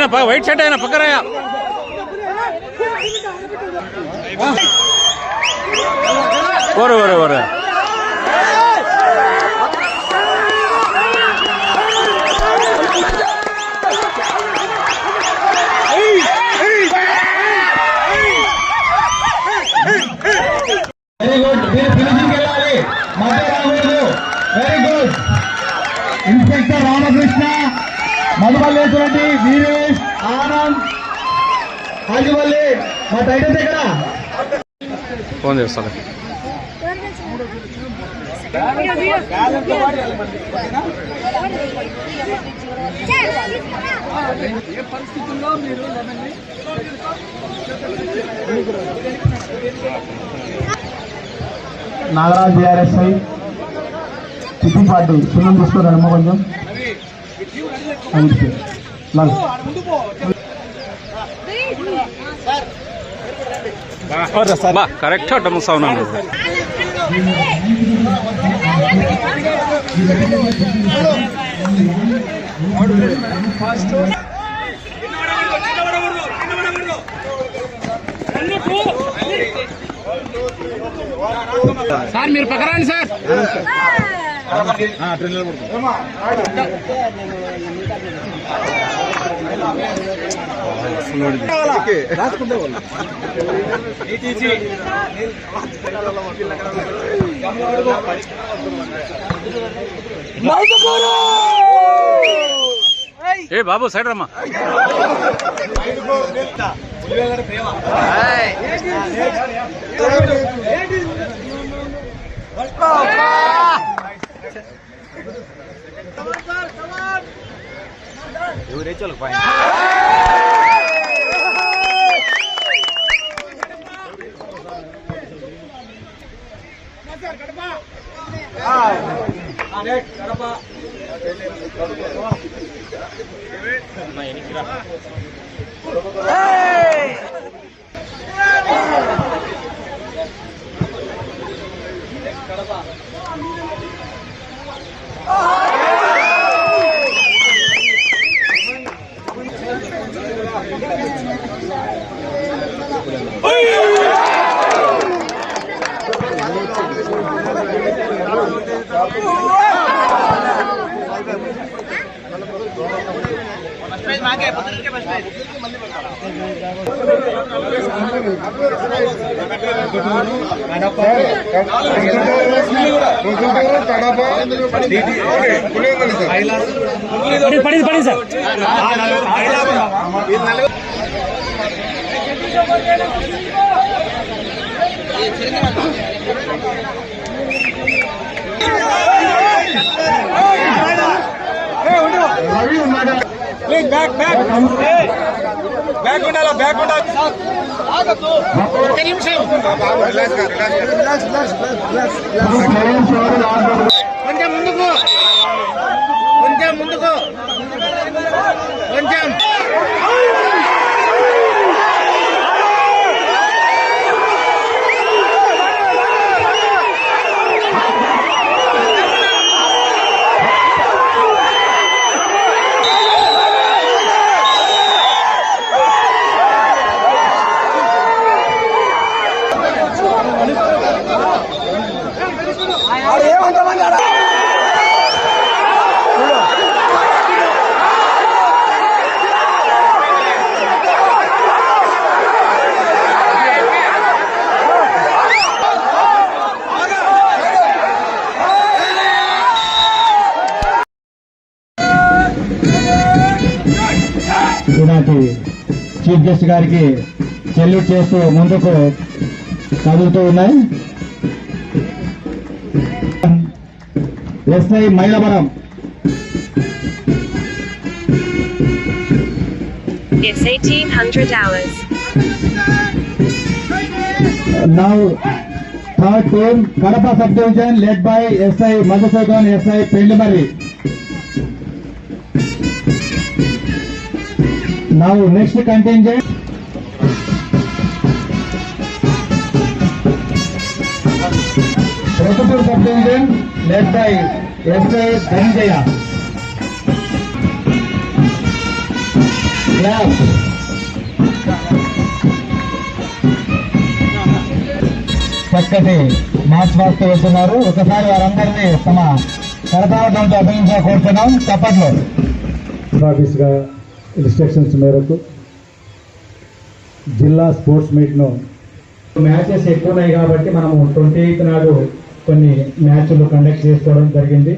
White shirt అయినా పక్కరాయా ఓరే ఓరే ఓరే వెరీ గుడ్. మీరు ఫినిషింగ్ వెళ్ళాలి, మధ్య రాకూడదు. Very good. Inspector Ramakrishna, Madhumalleswarreddy, Veeresh, Anand, Adivalli. మా టైటల్స్ ఎక్కడ? ఫోన్ చేస్తాను. ఏ పరిస్థితుల్లో మీరు నాగరాజ్ బిఆర్ఎస్ఐ చిట్టిపాటి సున్నం తీసుకోరమ్మా కొంచెం కరెక్ట్ టమసా ఉన్నాను. సార్ మీరు పక్కరండి సార్. ఏ బాబు సైడ్ రమ్మా. పడింది సార్. బ్యాక్ ఉండాలి, బ్యాక్ ఉండాలి. కొంచెం ముందుకు, కొంచెం ముందుకు, కొంచెం. ఈనాటి చీఫ్ గెస్ట్ గారికి సెల్యూట్ చేస్తూ ముందుకు కదులుతూ ఉన్నాయి. SI Mylavaram. It's 1800 hours. Now third team Kadapa sub-division led by SI Madhusudan, SI Pendimari. Now next contingent Protopur sub-division led by SI Dhanjaya. Clap. చక్కటి మార్చ్ వాస్తూ వెళ్తున్నారు. ఒకసారి వారందరినీ తమ కరతాళంతో అభినందించ కోరుతున్నాం. చప్పట్లో ఆఫీస్గా ఇన్స్ట్రక్షన్స్ మేరకు జిల్లా స్పోర్ట్స్ మీట్ను మ్యాచెస్ ఎక్కువ ఉన్నాయి కాబట్టి మనము 28th నాడు కొన్ని మ్యాచ్లు కండక్ట్ చేసుకోవడం జరిగింది.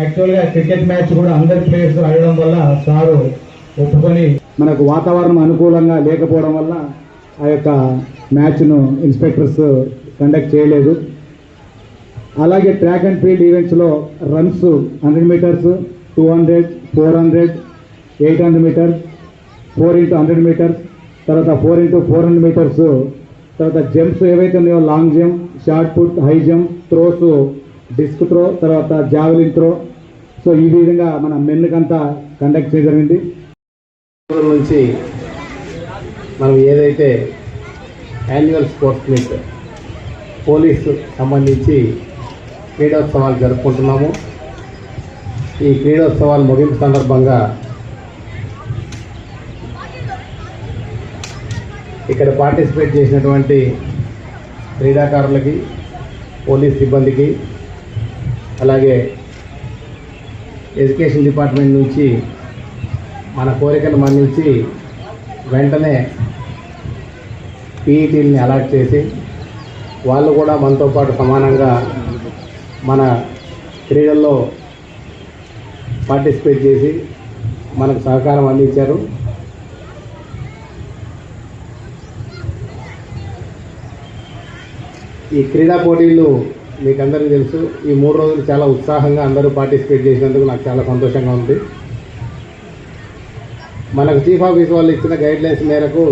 యాక్చువల్గా క్రికెట్ మ్యాచ్ కూడా అందరి ప్లేయర్స్ ఆడడం వల్ల సారు ఒప్పుకొని మనకు వాతావరణం అనుకూలంగా లేకపోవడం వల్ల ఆ యొక్క మ్యాచ్ను ఇన్స్పెక్టర్స్ కండక్ట్ చేయలేదు. అలాగే ట్రాక్ అండ్ ఫీల్డ్ ఈవెంట్స్లో runs 100 meters, 200, 400, 800 meters, 4x100 meters, తర్వాత 4x400 మీటర్స్, తర్వాత జంప్స్ ఏవైతే ఉన్నాయో long jump, shot put, high jump, throws, disc throw, తర్వాత జావెలిన్ త్రో. సో ఈ విధంగా మన మెన్కంతా కండక్ట్ చేయడం జరిగింది. నుంచి మనం ఏదైతే యాన్యువల్ స్పోర్ట్స్ మీట్ పోలీసు సంబంధించి క్రీడోత్సవాలు జరుపుకుంటున్నాము. ఈ క్రీడోత్సవాలు ముగింపు సందర్భంగా ఇక్కడ పార్టిసిపేట్ చేసినటువంటి క్రీడాకారులకి, పోలీస్ సిబ్బందికి, అలాగే ఎడ్యుకేషన్ డిపార్ట్మెంట్ నుంచి మన కోరికను మన్నించి వెంటనే పీఈటీలని అలాట్ చేసి వాళ్ళు కూడా మనతో పాటు సమానంగా మన క్రీడల్లో పార్టిసిపేట్ చేసి మనకు సహకారం అందించారు. ఈ క్రీడా పోటీలు మీకు అందరికీ తెలుసు. ఈ 3 రోజులు చాలా ఉత్సాహంగా అందరూ పార్టిసిపేట్ చేసినందుకు నాకు చాలా సంతోషంగా ఉంది. మనకు చీఫ్ ఆఫీస్ వాళ్ళు ఇచ్చిన గైడ్లైన్స్ మేరకు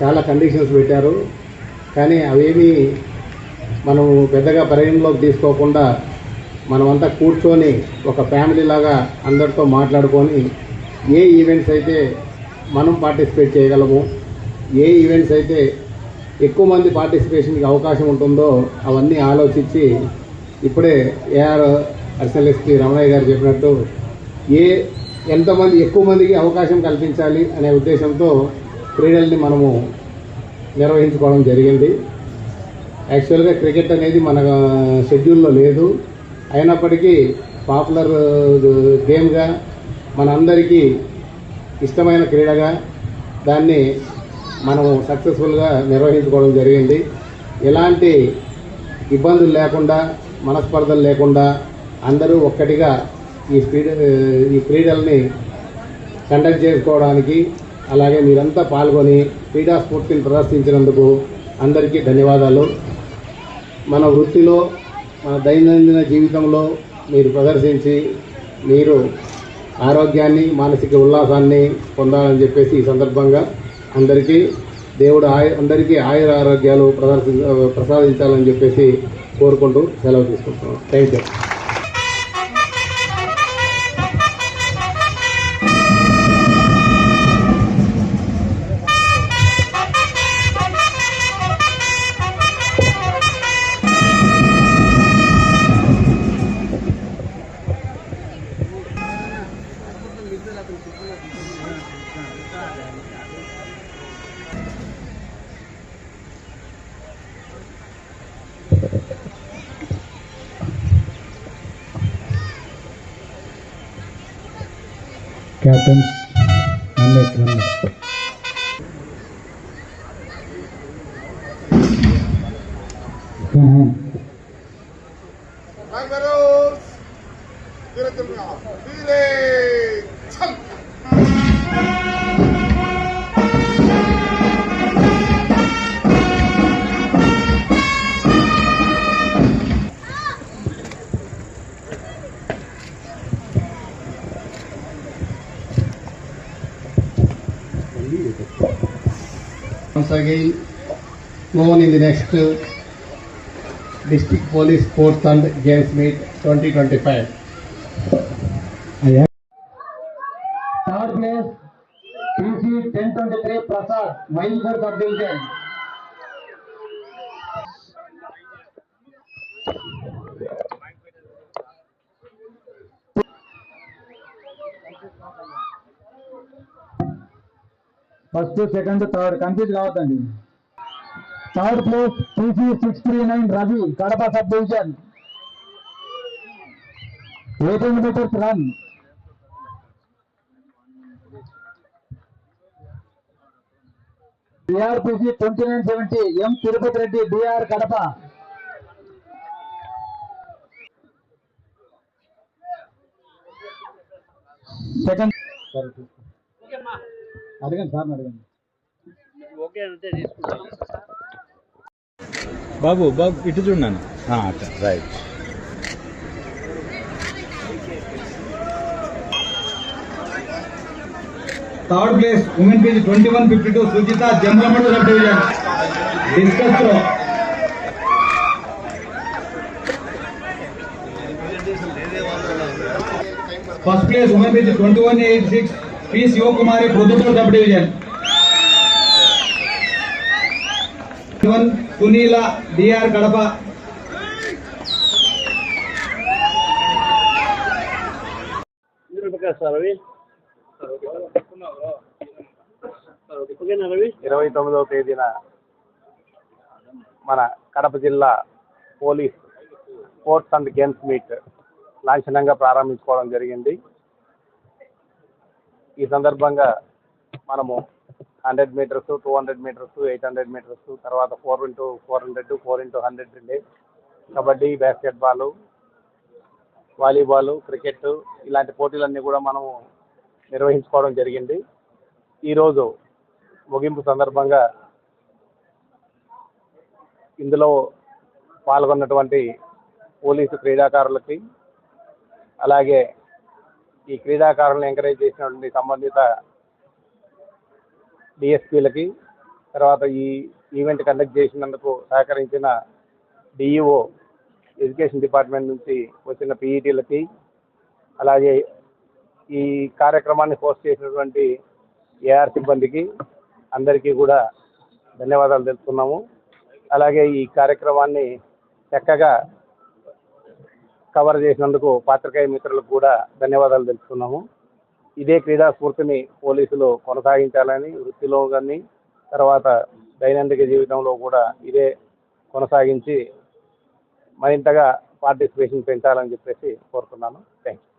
చాలా కండిషన్స్ పెట్టారు. కానీ అవేమీ మనం పెద్దగా పరిగణలోకి తీసుకోకుండా మనమంతా కూర్చొని ఒక ఫ్యామిలీ లాగా అందరితో మాట్లాడుకొని ఏ ఈవెంట్స్ అయితే మనం పార్టిసిపేట్ చేయగలము, ఏ ఈవెంట్స్ అయితే ఎక్కువ మంది పార్టిసిపేషన్కి అవకాశం ఉంటుందో అవన్నీ ఆలోచించి ఇప్పుడే ఏఆర్ అడిషనల్ ఎస్పీ రమణయ్య గారు చెప్పినట్టు ఎంతమంది ఎక్కువ మందికి అవకాశం కల్పించాలి అనే ఉద్దేశంతో క్రీడల్ని మనము నిర్వహించుకోవడం జరిగింది. యాక్చువల్గా క్రికెట్ అనేది మన షెడ్యూల్లో లేదు. అయినప్పటికీ పాపులర్ గేమ్గా మనందరికీ ఇష్టమైన క్రీడగా దాన్ని మనము సక్సెస్ఫుల్గా నిర్వహించుకోవడం జరిగింది. ఎలాంటి ఇబ్బందులు లేకుండా, మనస్పర్ధలు లేకుండా అందరూ ఒక్కటిగా ఈ క్రీడల్ని కండక్ట్ చేసుకోవడానికి, అలాగే మీరంతా పాల్గొని క్రీడా స్ఫూర్తిని ప్రదర్శించినందుకు అందరికీ ధన్యవాదాలు. మన వృత్తిలో, మన దైనందిన జీవితంలో మీరు ప్రదర్శించి మీరు ఆరోగ్యాన్ని, మానసిక ఉల్లాసాన్ని పొందాలని చెప్పేసి ఈ సందర్భంగా అందరికీ దేవుడు అందరికీ ఆయుర ఆరోగ్యాలు ప్రసాదించాలని చెప్పేసి కోరుకుంటూ సెలవు తీసుకుంటున్నాను. Thank you. Captains, run it. Kangaroos, once again known in the next District Police Sports and Games Meet 2025. Third place, PC 1023 Prasad, Mayilpur Sub-Division. First second third confuse కావద్దండి. Third place PC639 Ravi, Kadapa sub division, 18 meters run. DRPC 2970 M Tirupati Reddy, DR Kadapa. Second అడగండి sir, అడగండి. బాబు బాబు ఇటు చూడండి. అట్లా right. Third place women పేజ్ 2152 Sujitha, Jammalamadugu sub division, discus throw. First place women పేజ్ 2186 P Sivakumari, Proddatur sub division. Sunila, DR Kadapa. Ravi 29వ తేదీన మన కడప జిల్లా police sports and games meet లాంఛనంగా ప్రారంభించుకోవడం జరిగింది. ఈ సందర్భంగా మనము 100 మీటర్స్, 200 మీటర్స్, 800 మీటర్స్, తర్వాత 4x400, 4x100 relay, kabaddi, basketball, volleyball, cricket ఇలాంటి పోటీలన్నీ కూడా మనము నిర్వహించుకోవడం జరిగింది. ఈరోజు ముగింపు సందర్భంగా ఇందులో పాల్గొన్నటువంటి పోలీసు క్రీడాకారులకి, అలాగే ఈ క్రీడాకారులను ఎంకరేజ్ చేసినటువంటి సంబంధిత డిఎస్పీలకి, తర్వాత ఈ ఈవెంట్ కండక్ట్ చేసినందుకు సహకరించిన డిఈఓ ఎడ్యుకేషన్ డిపార్ట్మెంట్ నుంచి వచ్చిన పీఈటీలకి, అలాగే ఈ కార్యక్రమాన్ని హోస్ట్ చేసినటువంటి ఏఆర్ సిబ్బందికి అందరికీ కూడా ధన్యవాదాలు తెలుపుతున్నాము. అలాగే ఈ కార్యక్రమాన్ని చక్కగా కవర్ చేసినందుకు పాత్రికేయ మిత్రులకు కూడా ధన్యవాదాలు తెలుపుతున్నాము. ఇదే క్రీడా స్ఫూర్తిని పోలీసులు కొనసాగించాలని, వృత్తిలో కానీ తర్వాత దైనందిక జీవితంలో కూడా ఇదే కొనసాగించి మరింతగా పార్టిసిపేషన్ పెంచాలని చెప్పేసి కోరుతున్నాను. Thank you.